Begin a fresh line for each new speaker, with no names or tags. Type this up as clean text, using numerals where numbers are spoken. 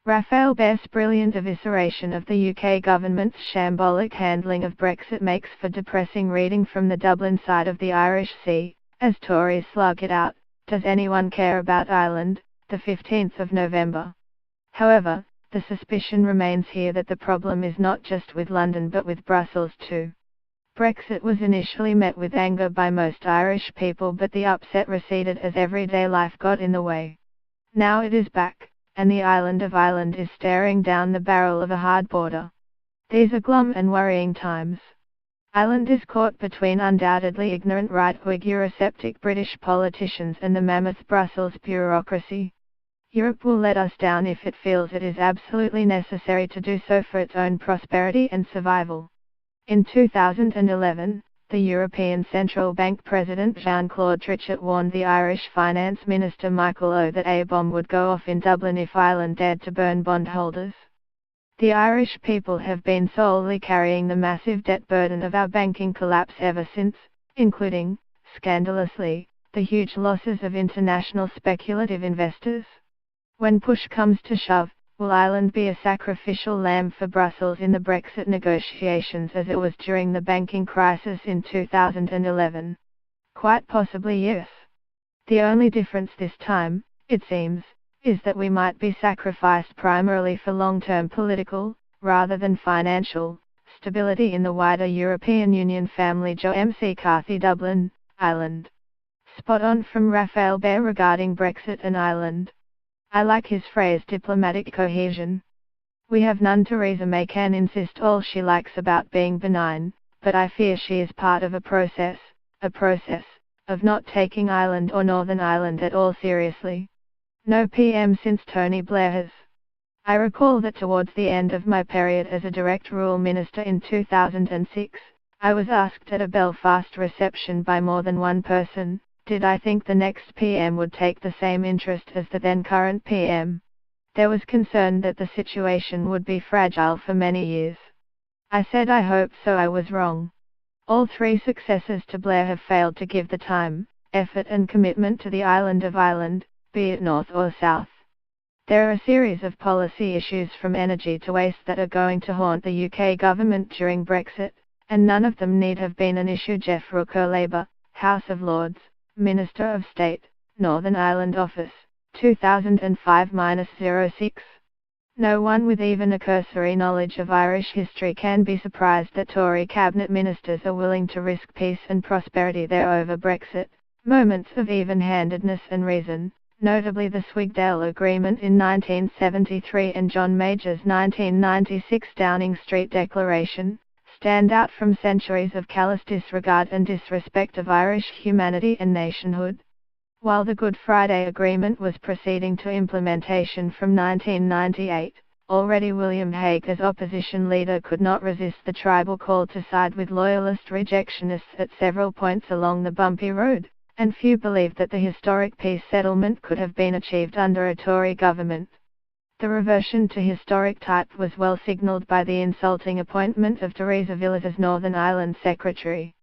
Raphael Bess's brilliant evisceration of the UK government's shambolic handling of Brexit makes for depressing reading from the Dublin side of the Irish Sea, as Tories slug it out, "Does anyone care about Ireland?" the 15th of November. However, the suspicion remains here that the problem is not just with London but with Brussels too. Brexit was initially met with anger by most Irish people, but the upset receded as everyday life got in the way. Now it is back, and the island of Ireland is staring down the barrel of a hard border. These are glum and worrying times. Ireland is caught between undoubtedly ignorant right-wing Eurosceptic British politicians and the mammoth Brussels bureaucracy. Europe will let us down if it feels it is absolutely necessary to do so for its own prosperity and survival. In 2011, the European Central Bank President Jean-Claude Trichet warned the Irish Finance Minister Michael O that a bomb would go off in Dublin if Ireland dared to burn bondholders. The Irish people have been solely carrying the massive debt burden of our banking collapse ever since, including, scandalously, the huge losses of international speculative investors. When push comes to shove, will Ireland be a sacrificial lamb for Brussels in the Brexit negotiations as it was during the banking crisis in 2011? Quite possibly yes. The only difference this time, it seems, is that we might be sacrificed primarily for long-term political, rather than financial, stability in the wider European Union family. Joe McCarthy, Dublin, Ireland. Spot on from Raphael Bess regarding Brexit and Ireland. I like his phrase diplomatic cohesion. We have none. Theresa May can insist all she likes about being benign, but I fear she is part of a process of not taking Ireland or Northern Ireland at all seriously. No PM since Tony Blair has. I recall that towards the end of my period as a direct rule minister in 2006, I was asked at a Belfast reception by more than one person, did I think the next PM would take the same interest as the then current PM? There was concern that the situation would be fragile for many years. I said I hoped so. I was wrong. All three successors to Blair have failed to give the time, effort and commitment to the island of Ireland, be it north or south. There are a series of policy issues from energy to waste that are going to haunt the UK government during Brexit, and none of them need have been an issue. Jeff Rooker, Labour, House of Lords, Minister of State, Northern Ireland Office, 2005-06. No one with even a cursory knowledge of Irish history can be surprised that Tory cabinet ministers are willing to risk peace and prosperity there over Brexit. Moments of even-handedness and reason, notably the Swigdale Agreement in 1973 and John Major's 1996 Downing Street Declaration, stand out from centuries of callous disregard and disrespect of Irish humanity and nationhood. While the Good Friday Agreement was proceeding to implementation from 1998, already William Hague as opposition leader could not resist the tribal call to side with loyalist rejectionists at several points along the bumpy road, and few believed that the historic peace settlement could have been achieved under a Tory government. The reversion to historic type was well signalled by the insulting appointment of Theresa Villas as Northern Ireland Secretary.